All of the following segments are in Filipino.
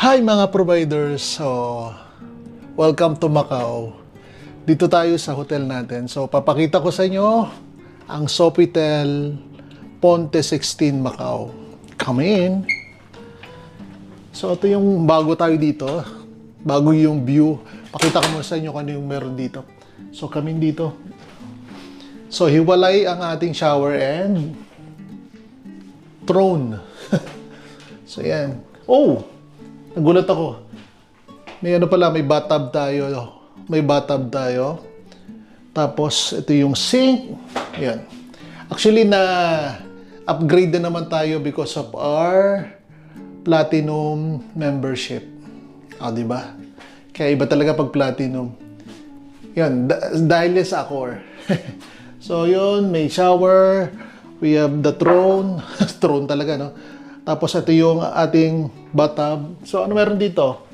Hi mga providers, so welcome to Macau. Dito tayo sa hotel natin. So papakita ko sa inyo ang Sofitel Ponte 16 Macau. Come in. So ito yung bago tayo dito. Bago yung view. Pakita ko muna sa inyo kung ano yung meron dito. So come in dito. So hiwalay ang ating shower and throne. So yan. Oh! Nagulat ako. May ano pala, may bathtub tayo. May bathtub tayo. Tapos, ito yung sink. Ayan. Actually, upgrade na naman tayo because of our platinum membership. Diba? Kaya iba talaga pag platinum. Yan. Dahil sa Accor. So, yun. May shower. We have the throne. Throne talaga, no? Tapos ito yung ating bathtub. So ano meron dito?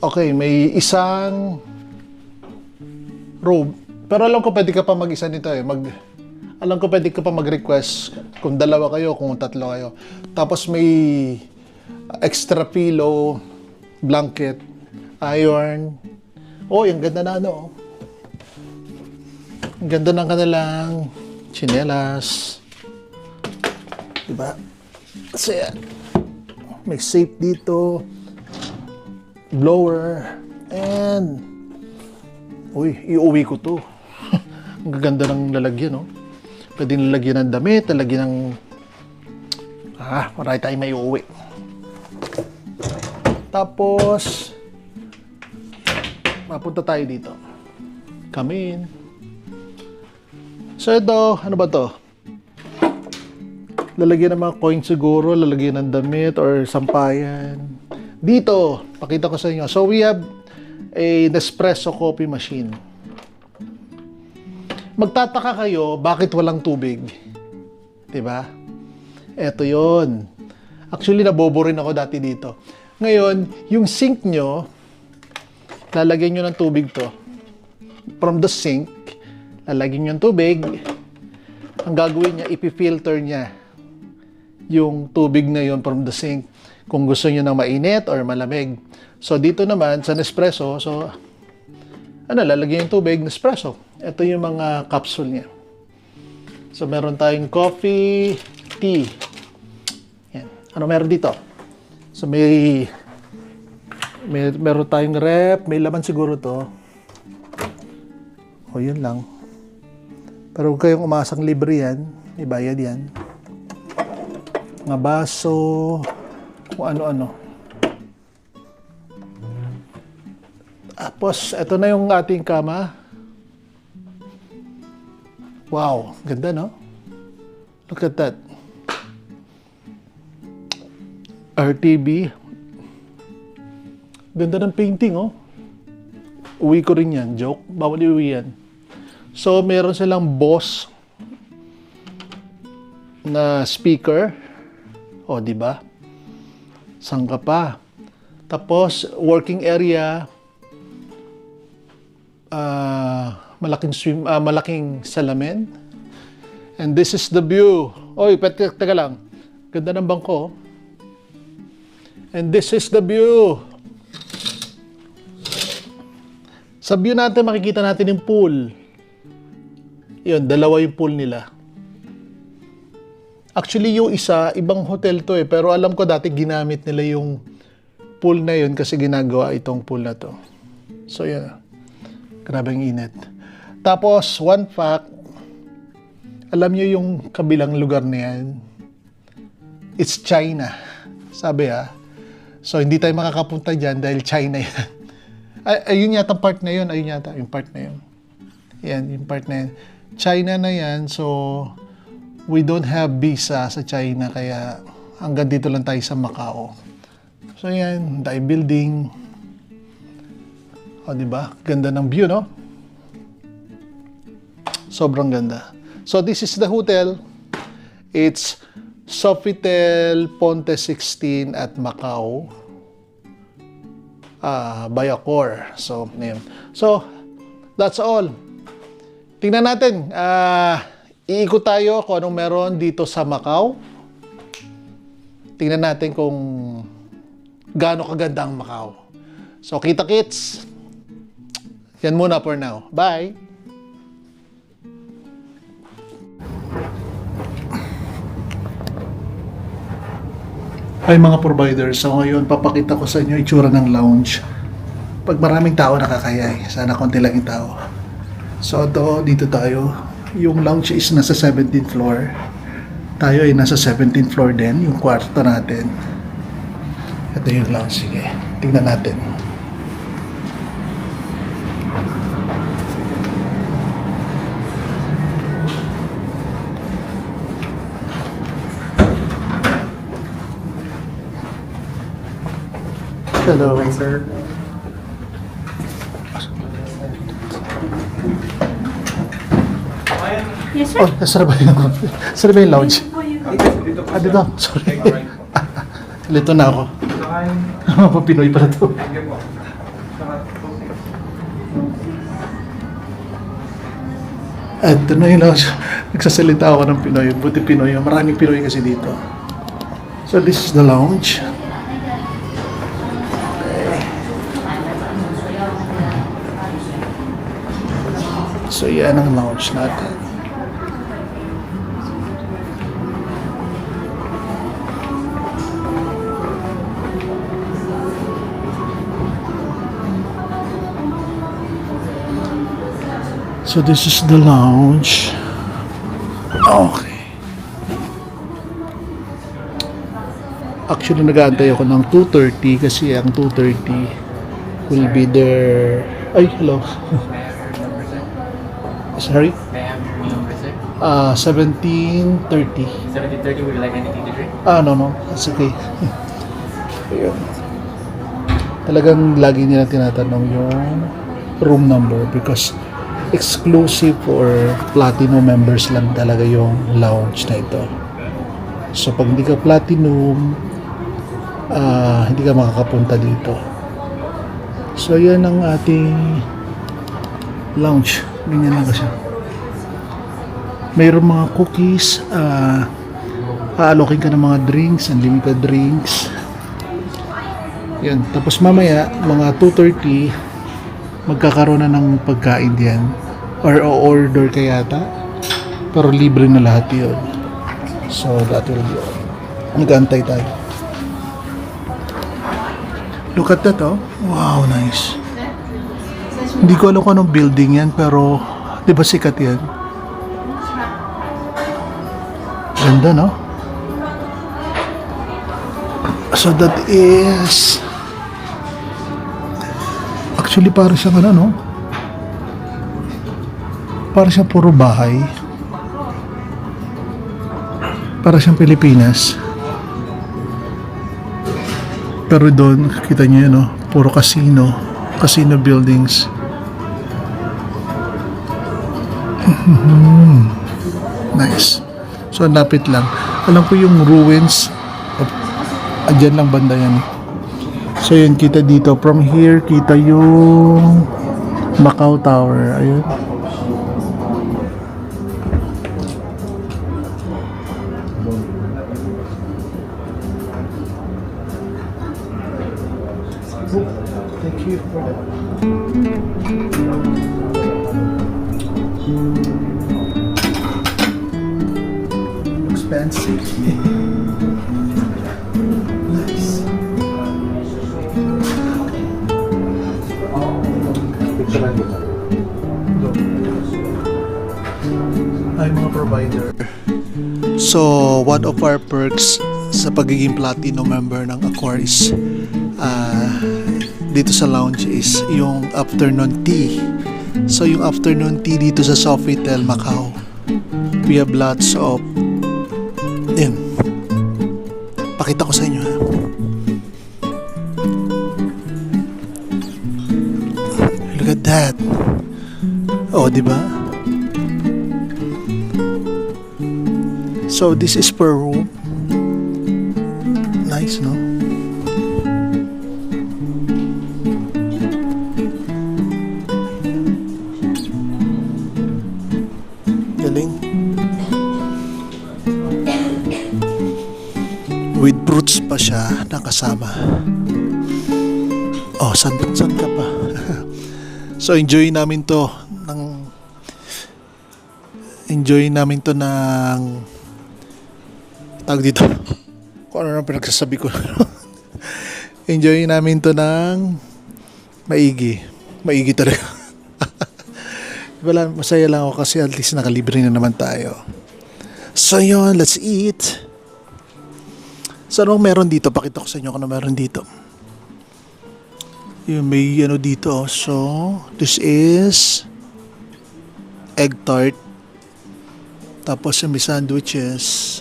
Okay, may isang robe. Pero alam ko pwede ka pa mag-isa nito eh. Alam ko pwede ka pa mag-request kung dalawa kayo, kung tatlo kayo. Tapos may extra pillow, blanket, iron. Oh, yung ganda na ano. Ang ganda ng kanilang tsinelas. Diba? Kasi may safe dito. Blower. And uy, iuwi ko to. Ang ganda ng lalagyan, no? Pwede lalagyan ng damit, lalagyan ng marami tayong may uuwi. Tapos mapunta tayo dito. Come in. So ito, ano ba to? Lalagyan ng mga coin siguro, lalagyan ng damit or sampayan. Dito, pakita ko sa inyo. So we have a Nespresso coffee machine. Magtataka kayo, bakit walang tubig? Diba? Ito yon. Actually, nabobo rin ako dati dito. Ngayon, yung sink nyo, lalagyan nyo ng tubig to. From the sink, lalagyan yung tubig. Ang gagawin niya, ipifilter niya yung tubig na yun from the sink. Kung gusto niyo ng mainit or malamig. So, dito naman, sa Nespresso, so, lalagyan yung tubig, Nespresso. Ito yung mga capsule niya. So, meron tayong coffee, tea. Yan. Ano meron dito? So, meron tayong rep, may laman siguro to. O, yun lang. Pero huwag kayong umasang libre yan. May bayad yan. Mga baso. Kung ano-ano. Tapos, ito na yung ating kama. Wow. Ganda, no? Look at that. RTB. Ganda ng painting, oh. Uwi ko rin yan. Joke. Bawal iuwi yan. So, meron silang Bose na speaker. O, di ba? Sangka pa. Tapos, working area, malaking salamin. And this is the view. Oy, teka lang. Ganda ng bangko. And this is the view. Sa view natin, makikita natin yung pool. Yun, dalawa yung pool nila. Actually, yung isa, ibang hotel to eh. Pero alam ko dati ginamit nila yung pool na yun kasi ginagawa itong pool na to. So, yun. Grabe ang init. Tapos, one fact, alam nyo yung kabilang lugar na yan? It's China. Sabi So, hindi tayo makakapunta dyan dahil China yan. Ayun yata part na yun. Ayun yata yung part na yun. Yan, yung part na yan. China na yan. So, we don't have visa sa China. Kaya, hanggang dito lang tayo sa Macau. So, yan. Dai building. O, diba? Ganda ng view, no? Sobrang ganda. So, this is the hotel. It's Sofitel Ponte 16 at Macau. Bayacor. So, yun. So, that's all. Tingnan natin. Iikot tayo kung anong meron dito sa Macau. Tingnan natin kung gaano kaganda ang Macau. So, kita-kits. Yan muna for now. Bye! Ay mga providers, so ngayon papakita ko sa inyo itsura ng lounge. Pag maraming tao nakakaya, sana konti lang yung tao. So dito tayo. Yung lounge is nasa 17th floor. Tayo ay nasa 17th floor din, yung kwarto natin. Ito yung lounge, sige. Tingnan natin. Hello. Hi, sir. Yes, sir. Oh, saan ba yung lounge? Dito. Sorry. Lito na ako. Mga Pinoy pala to. Ito na yung lounge. Nagsasalita ako ng Pinoy. Buti Pinoy. Maraming Pinoy kasi dito. So, this is the lounge. So, yan ang lounge natin. So, this is the lounge. Okay. Actually, nag-aantay ako ng 2:30 kasi ang 2:30 will be there. Ay, hello. Sorry? May I have your number, sir? 17:30. 17:30, would you like anything to drink? No. That's okay. Ayun. Talagang lagi nila tinatanong yung room number because exclusive for platinum members lang talaga yung lounge na ito. So, pag hindi ka platinum, hindi ka makakapunta dito. So, yan ang ating lounge. Ganyan lang kasi. Mayroon mga cookies, aalokin ka ng mga drinks, unlimited drinks. Yan. Tapos mamaya, mga 2:30, magkakaroon na ng pagkain diyan. Or order ka yata. Pero libre na lahat yun. So, that will be all. Nag-antay tayo. Look at that, oh. Wow, nice. Hindi ko alam kung anong building yan, pero di ba sikat yan? Ganda, no? So that is actually para siyang ano, no? Para siyang puro bahay. Para siyang Pilipinas. Pero doon, kita niyo yun, no? Puro casino. Casino buildings. Nice. So, lapit lang. Alam ko yung ruins. Andyan lang banda yan. So, yun, kita dito. From here, kita yung Macau Tower. Ayun. Thank you for that. Looks fancy. Nice. Ay, mga provider. So, one of our perks sa pagiging platinum member ng Accor is dito sa lounge is yung afternoon tea. So yung afternoon tea dito sa Sofitel Macau, we have lots of, yun, pakita ko sa inyo ha. Look at that. Oh, di ba? So this is per room. Nice, no? Galing. With fruits pa siya nakasama. Oh, san ka pa? So enjoy namin to ng tawag dito. Kung ano na pinagsasabi ko. Enjoy namin to ng maigi. Maigi talaga. Wala, masaya lang ako kasi at least nakalibre na naman tayo. So yun, let's eat. So anong meron dito? Pakita ko sa inyo kung ano meron dito. Yung may ano dito. So, this is egg tart. Tapos yung may sandwiches.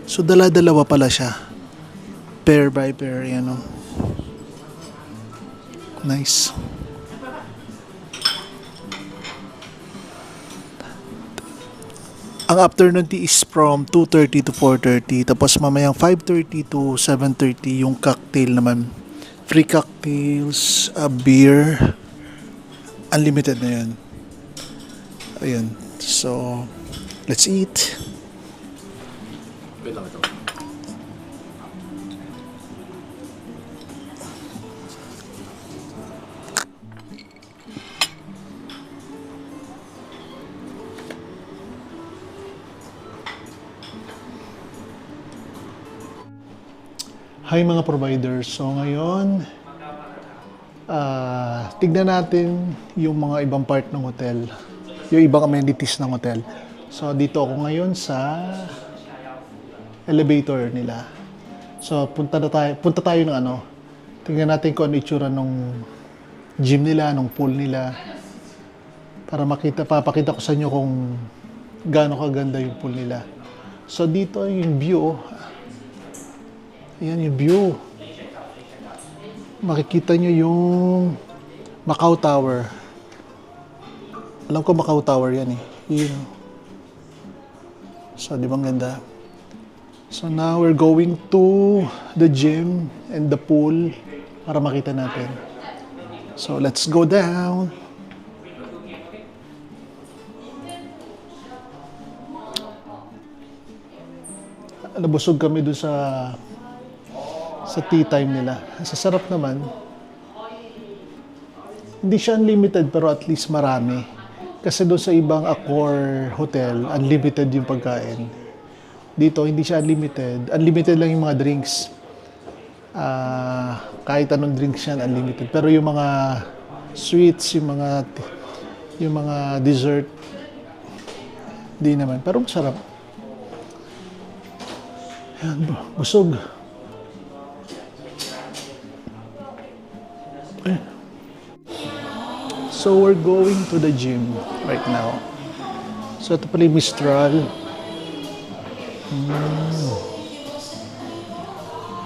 So, dala-dalawa pala siya. Pair by pair, yan o. Nice. Ang afternoon tea is from 2:30 to 4:30. Tapos mamayang 5:30 to 7:30 yung cocktail naman. Free cocktails, beer. Unlimited na yan. Ayun. So, let's eat. Wait lang ito. Hi mga providers. So ngayon, tignan natin yung mga ibang part ng hotel. Yung ibang amenities ng hotel. So dito ako ngayon sa elevator nila. So punta tayo ng ano. Tingnan natin kung ano itsura nung gym nila, nung pool nila. Para papakita ko sa inyo kung gaano kaganda yung pool nila. So dito yung view. Ayan yung view. Makikita nyo yung Macau Tower. Alam ko Macau Tower yan eh. Yun. So, di ba ang ganda? So, now we're going to the gym and the pool para makita natin. So, let's go down. Nabusog kami doon sa tea time nila. Sa sarap naman. Hindi siya unlimited pero at least marami. Kasi doon sa ibang Accor hotel, unlimited yung pagkain. Dito, hindi siya unlimited. Unlimited lang yung mga drinks. Kahit anong drinks yan, unlimited. Pero yung mga sweets, yung mga dessert, di naman. Pero masarap. Yan, busog. So we're going to the gym right now. So ito pala yung Mistral.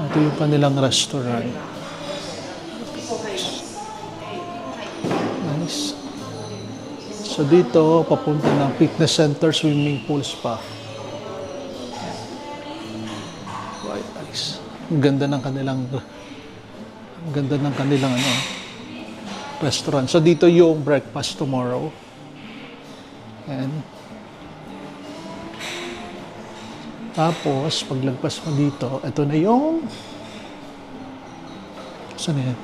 Ito yung kanilang restaurant. Nice. So dito, papunta ng fitness center, swimming pool, spa. Right, nice. Ang ganda ng kanilang ano, restaurant. So dito yung breakfast tomorrow. And tapos paglagpas mo dito, ito na yung saan yan?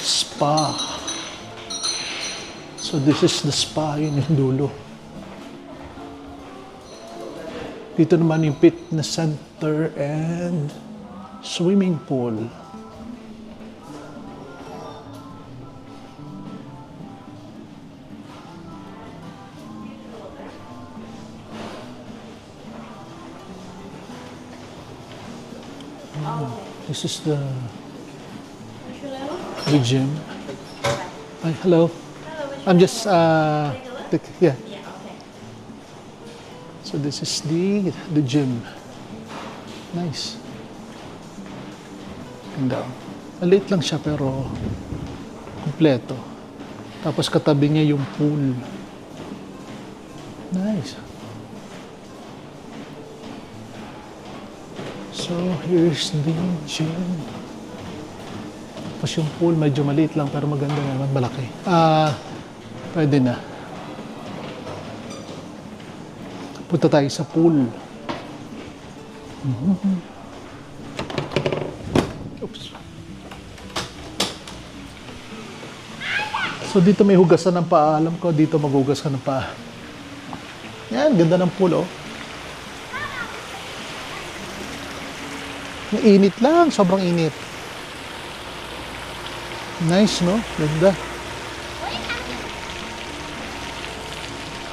Spa. So this is the spa, yun yung dulo. Dito naman yung fitness center and swimming pool. This is the gym. Hi, hello. I'm just yeah. So this is the gym. Nice. Ganda. Maliit lang siya pero kumpleto. Tapos katabi niya yung pool. Nice. So here's the gym. Tapos yung pool medyo maliit lang pero maganda naman, malaki. Pwede na. Punta tayo sa pool. Oops. So dito may hugasan ng paa. Alam ko dito maghugas ka ng paa. Yan, ganda ng pool, oh. Ang init lang, sobrang init. Nice, no? Ganda.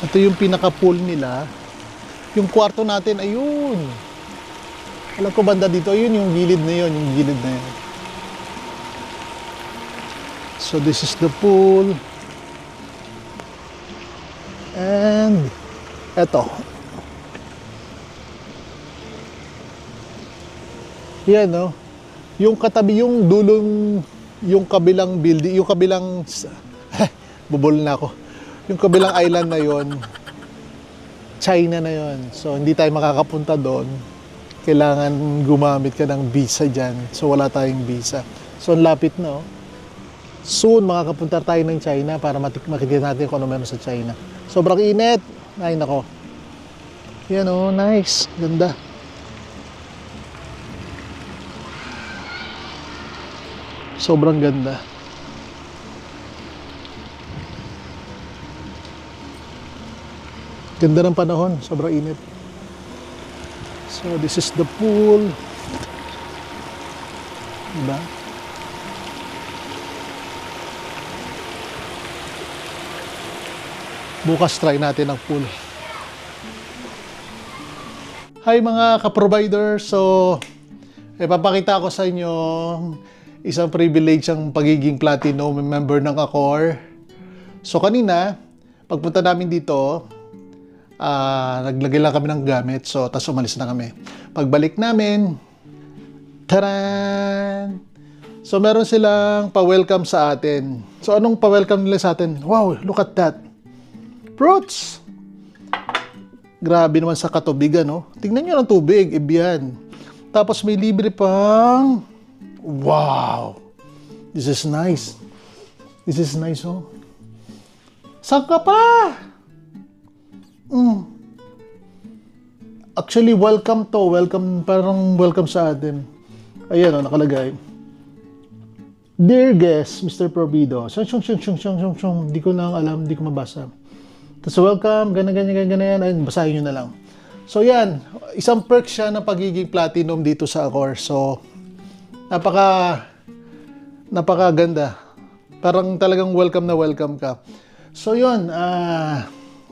Ito yung pinaka-pool nila. Yung kwarto natin, ayun. Alam ko banda dito, ayun yung gilid na yun, yung gilid na yun. So this is the pool. And eto. Yan, no? Yung katabi, yung dulong, yung kabilang building, yung kabilang, bubol na ako. Yung kabilang island na yon, China na yon. So, hindi tayo makakapunta doon. Kailangan gumamit ka ng visa dyan. So, wala tayong visa. So, ang lapit na, oh. Soon, makakapunta tayo ng China para makikita natin kung ano meron sa China. Sobrang init. Ay, nako. Yan, oh. Nice. Ganda. Sobrang ganda. Ganda ng panahon, sobrang init. So this is the pool. Diba? Bukas try natin ang pool. Hi mga ka-provider. So, ipapakita ko sa inyo isang privilege ang pagiging platinum member ng Accor. So kanina, pagpunta namin dito, naglagay lang kami ng gamit, so tas umalis na kami. Pagbalik namin, taran! So meron silang pa-welcome sa atin. So anong pa-welcome nila sa atin? Wow, look at that! Fruits! Grabe naman sa katubigan, no? Tingnan nyo ng tubig, ibiyan. Tapos may libre pang... Wow! This is nice. This is nice, oh. Saan ka pa? Actually, welcome to. Welcome, parang welcome sa atin. Ayan, oh, nakalagay. Dear guest, Mr. Provido. Hindi ko na alam, hindi ko mabasa. Tapos welcome, ganyan. Ayun, basahin nyo na lang. So yan, isang perk siya ng pagiging platinum dito sa Accor. So, napakaganda. Parang talagang welcome na welcome ka. So yun,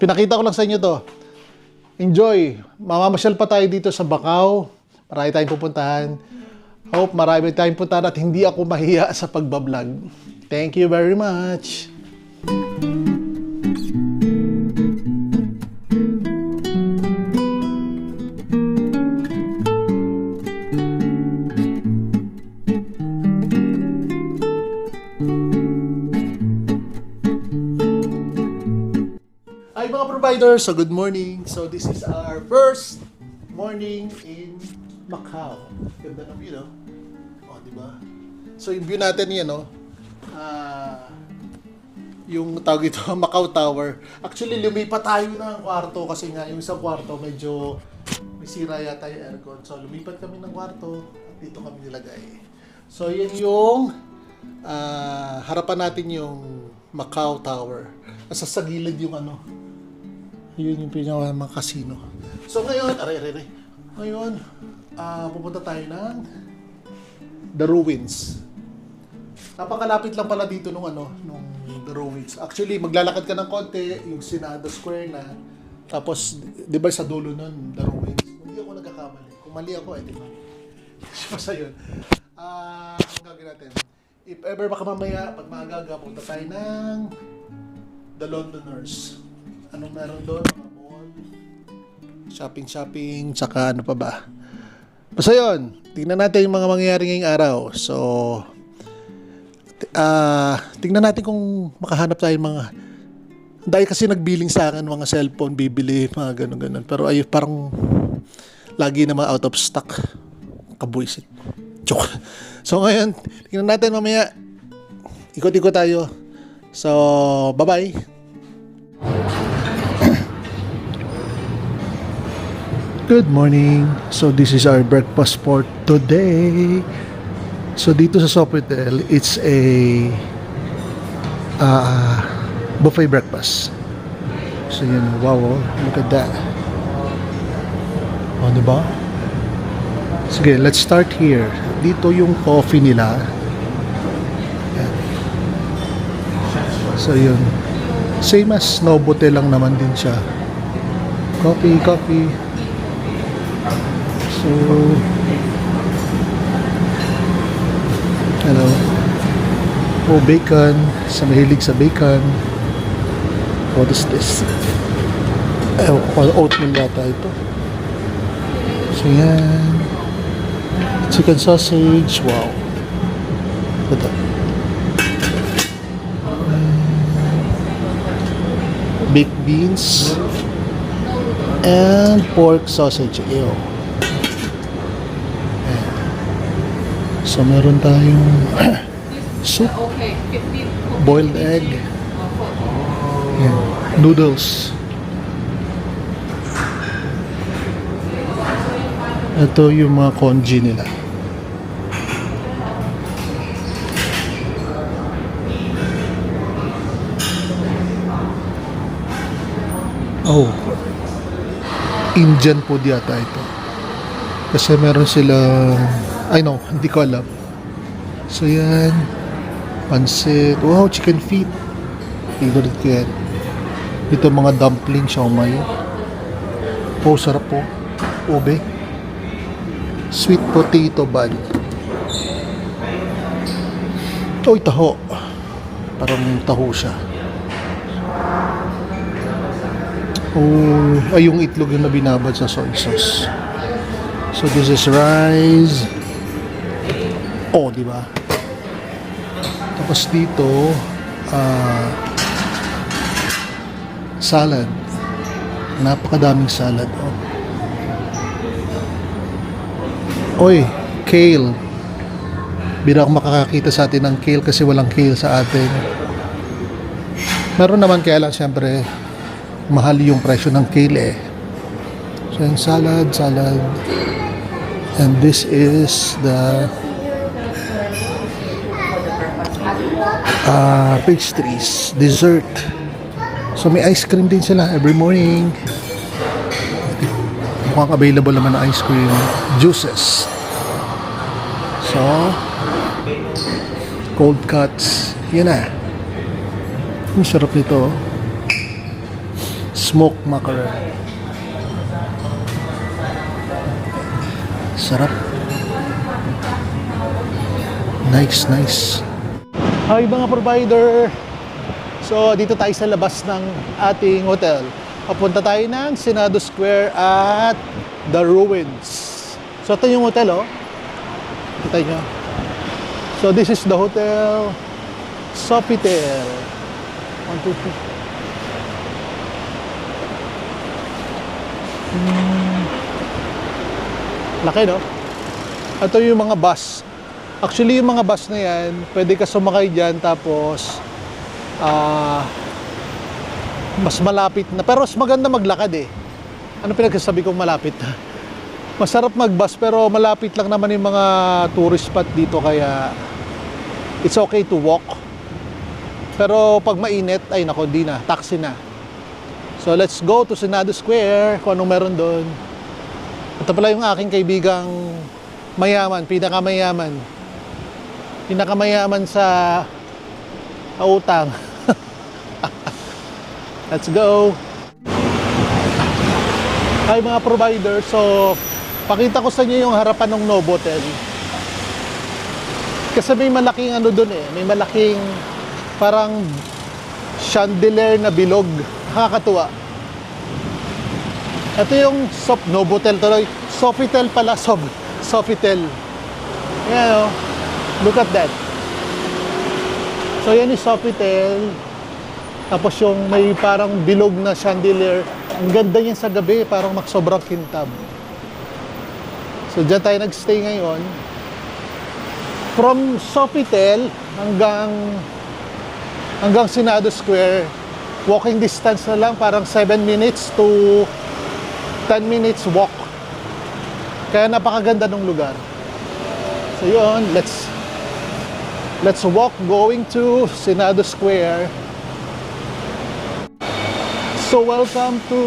pinakita ko lang sa inyo to. Enjoy. Mamamasyal pa tayo dito sa Bacau. Marami tayong pupuntahan. Hope marami tayong puntahan at hindi ako mahiya sa pagbablog. Thank you very much. Hi mga providers, so good morning. So this is our first morning in Macau. Ganda ng view, no? O, diba? So yung view natin yan, no? Yung tawag ito, Macau Tower. Actually, lumipat tayo ng kwarto kasi nga yung isang kwarto medyo may sira yata yung aircon. So lumipat kami ng kwarto at dito kami nilagay. So yan yung harapan natin yung Macau Tower. Nasa sa gilid yung ano, yun yung pinaka mga casino. So ngayon, ngayon, pupunta tayo ng The Ruins. Napakalapit lang pala dito nung The Ruins. Actually, maglalakad ka ng konti, yung Senado Square na. Tapos, di ba sa dulo nun, The Ruins. Hindi ako nagkakamali. Kung mali ako, di ba? Basta yun. Ang gagawin natin, if ever baka mamaya, pag maaga, punta tayo ng The Londoners. Anong meron doon? Mga mall, shopping, tsaka ano pa ba? Basta yun, tingnan natin yung mga mangyayari ngayong araw. So, tingnan natin kung makahanap tayo ng mga... Dahil kasi nagbiling sa akin mga cellphone, bibili, mga ganun-ganun. Pero ay parang lagi na mga out of stock. Kabuisit. Joke. So ngayon, tingnan natin mamaya. Ikot-ikot tayo. So, bye-bye. Good morning. So this is our breakfast for today. So dito sa Sofitel, it's a buffet breakfast. So yun, wow, look at that. O, diba? Sige, let's start here. Dito yung coffee nila. Yan. So yun, same as Novotel lang naman din siya. Coffee. So, hello. Oh, bacon. Sa mahilig sa bacon. What is this? Oatmeal yata ito. So yan. Chicken sausage. Wow. Ito. Baked beans. And pork sausage. Ew. Ayan. So meron tayong soup. Boiled egg. Ayan. Noodles. Ito yung mga congee nila. Oh. Indian food yata ito. Kasi meron silang... I know, hindi ko alam. So yan. Pansit. Wow, chicken feet. Favorite ko yan. Ito mga dumpling, siomai. Oh, sarap po. Ube. Sweet potato bun. Oy, taho. Parang taho siya. Oh, ay yung itlog yung nabinabad sa soy sauce. So this is rice. Oh, di ba? Tapos dito, salad. Napakadaming salad. Oh. Oy, kale. Bira akong makakakita sa atin ng kale kasi walang kale sa atin. Meron naman, kaya lang siyempre mahal yung presyo ng kale eh. So yung salad. And this is the pastries, dessert. So may ice cream din sila every morning. Mukhang available naman na ice cream. Juices. So, cold cuts. Yan na. Ang sarap nito. Smoked mackerel. Sarap. Nice. Hi mga provider. So, dito tayo sa labas ng ating hotel. Papunta tayo ng Senado Square at The Ruins. So, ito yung hotel, oh. Kita nyo. So, this is the hotel Sofitel. 1, 2, 3. Laki, no? Ito yung mga bus. Actually, yung mga bus na yan, pwede ka sumakay dyan, tapos mas malapit na. Pero mas maganda maglakad eh. Ano pinagsasabi kong malapit na? Masarap mag-bus pero malapit lang naman yung mga tourist spot dito, kaya it's okay to walk. Pero pag mainit, ay nako, di na. Taxi na. So let's go to Senado Square kung anong meron doon. Ito pala yung aking kaibigang mayaman, pinakamayaman sa utang. Let's go. Hi mga provider. So Pakita ko sa inyo yung harapan ng Novotel. Kasi may malaking ano dun eh. May malaking parang chandelier na bilog. Nakakatuwa. Ito yung Novotel tuloy. Sofitel pala. Sofitel. Yan o. Look at that. So yan yung Sofitel. Tapos yung may parang bilog na chandelier. Ang ganda niyan sa gabi. Parang sobrang kintab. So dyan tayo nagstay ngayon. From Sofitel hanggang Senado Square, walking distance na lang, parang 7 minutes to 10 minutes walk. Kaya napakaganda ng lugar. So yun, let's walk going to Senado Square. So welcome to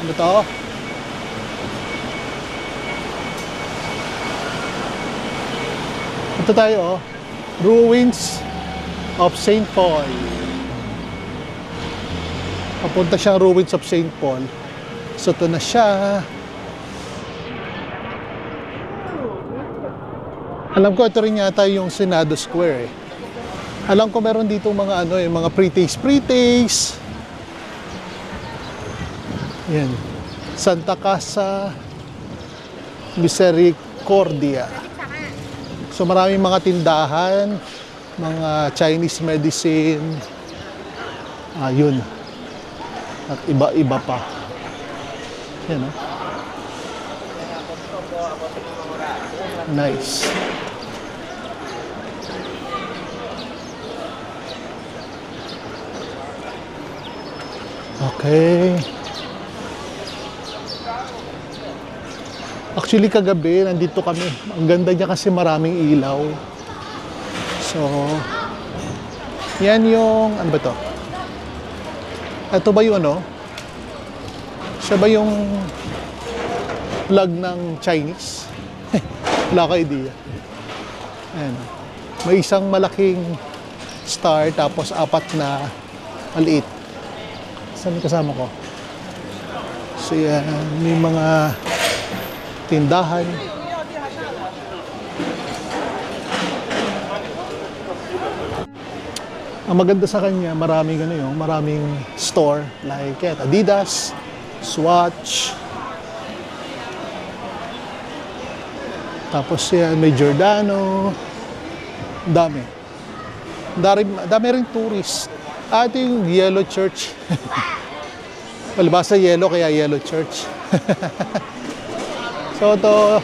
ano to? Ito tayo, Ruins of St. Paul. Papunta siyang Ruins of St. Paul. So ito na siya. Alam ko ito rin yata yung Senado Square eh. Alam ko meron dito mga ano yung mga pre-taste. Yan. Santa Casa Misericordia. So maraming mga tindahan, mga Chinese medicine, yun. At iba-iba pa. Yan o. Nice. Okay. Actually, kagabi, nandito kami. Ang ganda niya kasi maraming ilaw. So, yan yung, ano ba to? Ito ba yung ano? Siya ba yung flag ng Chinese? Wala ka idea. Ayan. May isang malaking star, tapos 4 na maliit. Saan yung kasama ko? So, yan. May mga tindahan. Ang maganda sa kanya, maraming ano yun, maraming store like Adidas, Swatch. Tapos yan, may Giordano. Dami. Dami rin tourist. Ito yung Yellow Church. Palibasa yellow, kaya Yellow Church. So ito,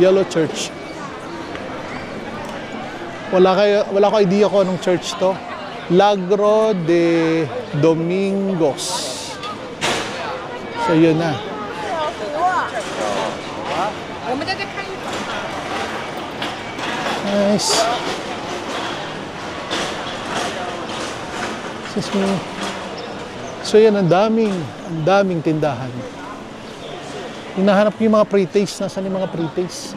Yellow Church. Wala ko idea ko anong church to. Lagro de Domingos. So yun na. Nice. Excuse me. So yan, ang daming tindahan. Hinahanap ko yung mga pre-taste. Nasaan yung mga pre-taste?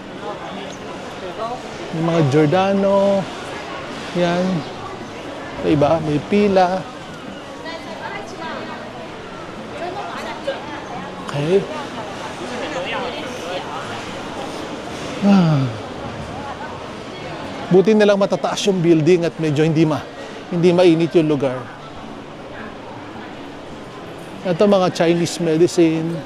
Yung mga Giordano. Yan. May iba, may pila. Okay. Buti na lang matataas yung building at medyo hindi mainit yung lugar. Ito mga Chinese medicine.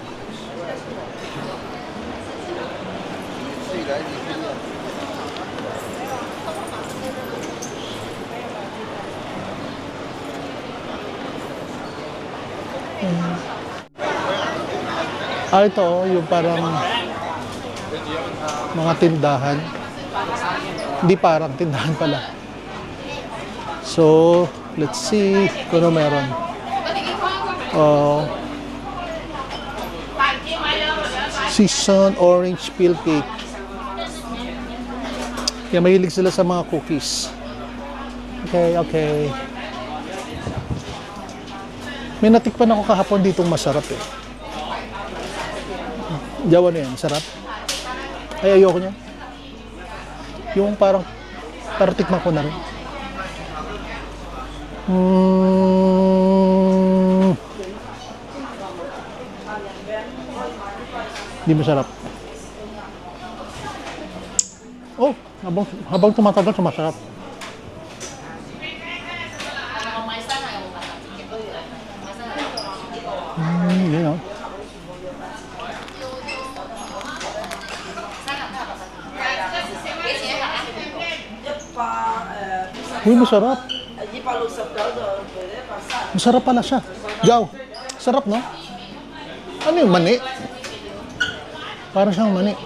Ito yung parang mga tindahan. Hindi parang tindahan pala. So, let's see kung ano meron. Season orange peel cake. Kaya mahilig sila sa mga cookies. Okay. May natikpan ako kahapon ditong masarap eh. Jawa na yan, sarap. Ay, ayoko niya. Yung parang tikman ko na rin. Hindi masarap. Oh, habang tumatagal, sumasarap. You know. Uy, masarap. Masarap pala siya. Jow, sarap, no? Ano yung mani? Parang siyang mani.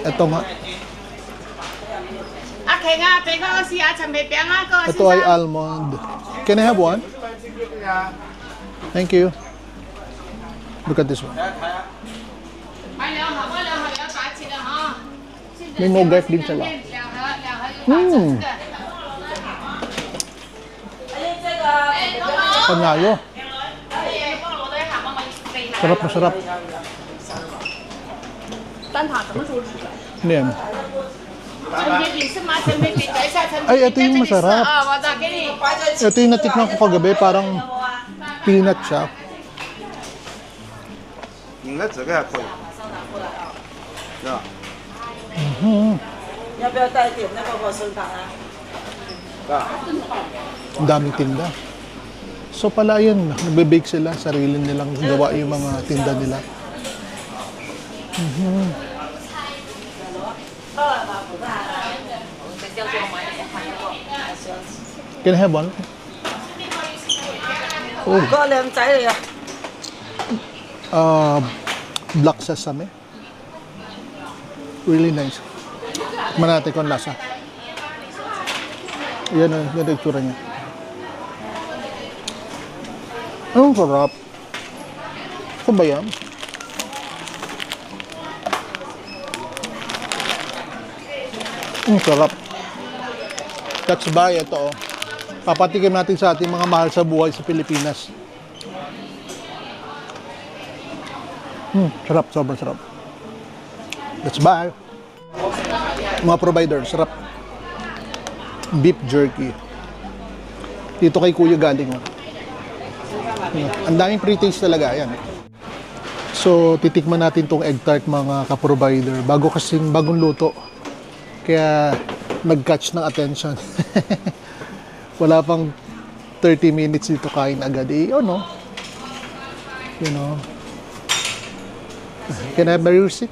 Ito nga. Ito ay almond. Can I have one? Thank you. Look at this one. May nougat din sila. Panyayo. Sarap na sarap. Ano yan? Ay, ito yung masarap. Ito yung natikman ko kagabi. Parang peanut siya. 应该这个还可以，是吧？要不要带点那个花生糖啊？ Ang daming tinda. So pala yun, nagbe-bake sila, sarili nilang gawa yung mga tinda nila. Can I have one? 個靚仔嚟啊！ Black sesame. Really nice. Tikman natin kung lasa. Yan ang itsura niya. Ang sarap. Ito ba yan? Ang sarap. That's why ito, oh. Papatikim natin sa ating mga mahal sa buhay sa Pilipinas. Sarap, sobrang sarap. Let's buy. Mga provider, sarap. Beef jerky. Dito kay Kuya galing. Oh. Ang daming pre-taste talaga. Ayan. So, titikman natin tong egg tart mga ka-provider. Bagong luto. Kaya, nag-catch ng attention. Wala pang 30 minutes dito kain agad. Oh no. You know. Can I have my receipt?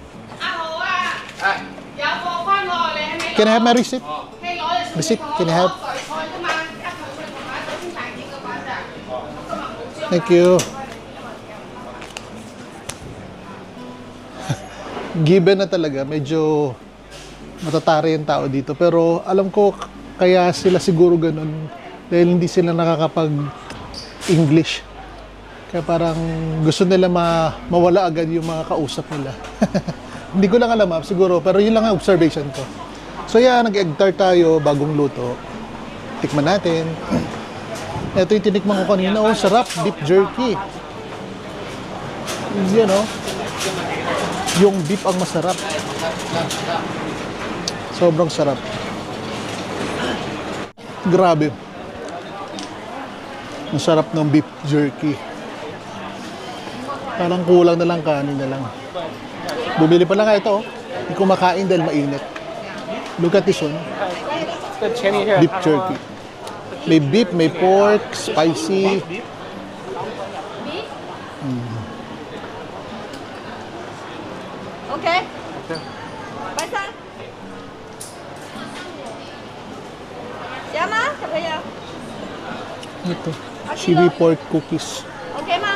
Can I have my receipt? Receipt, can I have? Thank you. Given na talaga, medyo matatari yung tao dito. Pero alam ko, kaya sila siguro ganun. Dahil hindi sila nakakapag-English. Kaya parang gusto nila mawala agad yung mga kausap nila. Hindi ko lang alam, siguro. Pero yun lang ang observation ko. So yeah, nag-egg tart tayo, bagong luto. Tikman natin. Ito yung tinikman ko kanina. Oh, sarap. Beef jerky. Yan, oh. Yung beef ang masarap. Sobrang sarap. Grabe. Ang sarap ng beef jerky. Parang kulang na lang, kanin na lang. Bumili pa lang nga ito. Hindi ko makain dahil mainit. Look at this one. Beef jerky. May beef, may pork, spicy. OK，拜山。香吗？小朋友 Ito. Chili pork cookies. ，OK 吗？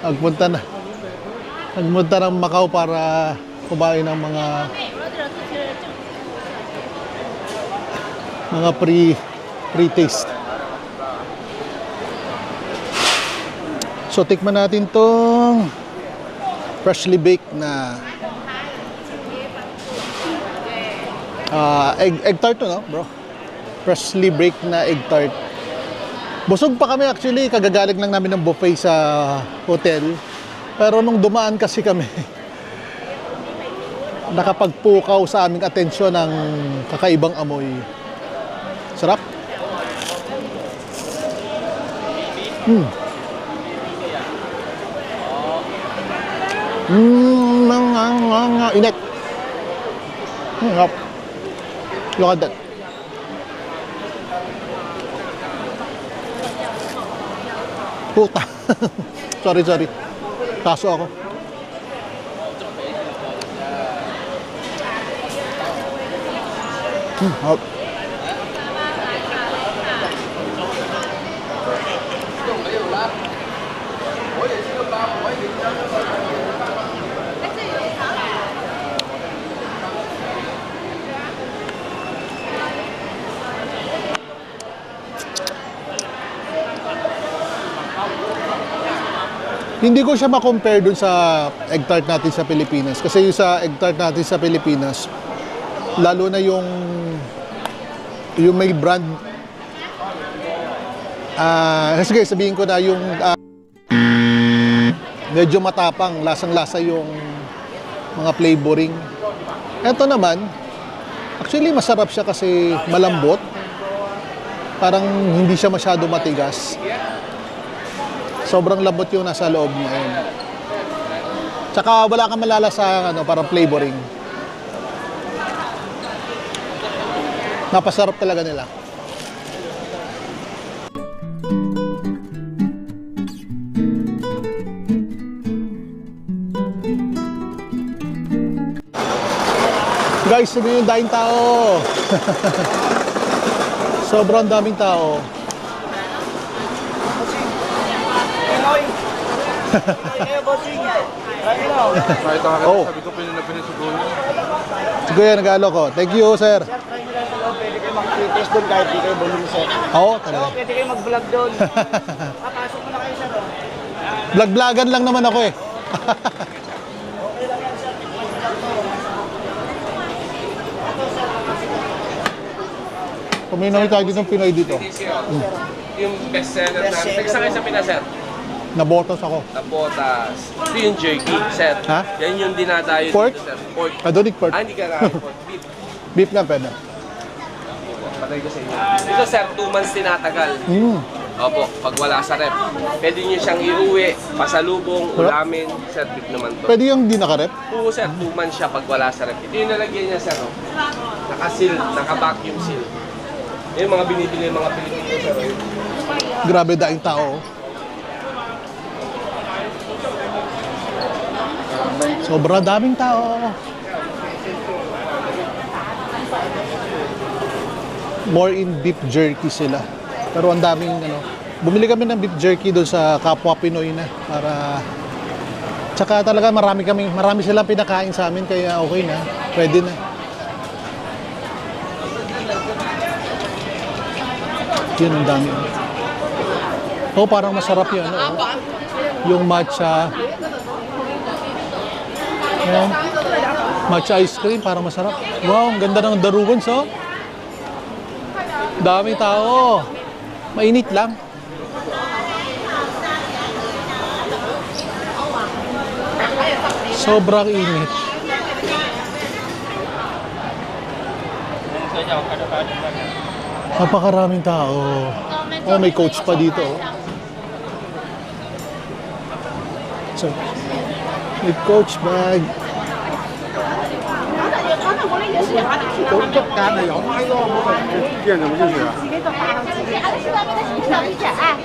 Nagpunta ng Macau para kumain ng mga pre-taste. So tikman natin tong freshly baked na egg tart to, no, bro? Freshly baked na egg tart. Busog pa kami actually, kagagaling lang namin ng buffet sa hotel. Pero nung dumaan kasi kami, nakapagpukaw sa aming atensyon ng kakaibang amoy. Sarap. Init. Sarap. Look at that. Puta. Sorry. Kaso ako. Hop. Hindi ko siya ma-compare dun sa egg tart natin sa Pilipinas. Kasi yung sa egg tart natin sa Pilipinas, lalo na yung may brand. Sige, sabihin ko na yung medyo matapang, lasang-lasa yung mga flavoring. Ito naman, actually masarap siya kasi malambot. Parang hindi siya masyado matigas. Sobrang lambot yung nasa loob niya. Ayun. Tsaka wala kang malalasahan parang flavoring. Napasarap talaga nila. Guys, sabi yung daing tao. Sobrang daming tao. Kahit ako, Oh. sabi ko pinasugulo. Sige, nag-alo ko. Thank you, sir. Pwede kayo mag-test doon kahit di kayo bulong set. Oo, talaga. Pwede kayo mag-vlog doon. Papasok mo na kayo sa doon. Vlog-vlogan lang naman ako eh. Kung may nakita dito ng Pinoy dito, Yung best seller namin. Nagsa kayo sa Pinas, sir? nabotos ako. Tapotas. Ito yung jerky, sir. Ha? Yan yung dinadayo Pork? dito, sir. Pork. Adonik pork. Hindi ka na pork. Beef. Beef na pwede. Patay ko sa inyo. Ito, sir, 2 months tinatagal. Opo, pag wala sa rep. Pwede nyo siyang iuwi, pasalubong, ulamin. Sir, beef naman to. Pwede yung di nakarep. Oo, sir, 2 months siya pag wala sa rep. Ito yung nalagyan niya, sir. Oh. Naka-seal, naka-vacuum seal. Yung mga binibili ng mga Pilipino, sir. Grabe daing tao. Sobrang daming tao. More in beef jerky sila. Pero ang daming bumili kami ng beef jerky doon sa kapwa Pinoy na para tsaka talaga marami silang pinakain sa amin kaya okay na. Pwede na. Yun ang dami. Oh, parang masarap yun. Yung matcha. Ayan. Matcha ice cream, parang masarap. Wow, ang ganda ng darugan, so. Dami tao. Mainit lang. Sobrang init. Napakaraming tao. Oh, may coach pa dito. So, may coach bag. 都捉緊啊，有咪咯，冇人見人就冇進去啊。自己做飯，自己喺外面嘅小小一隻啊。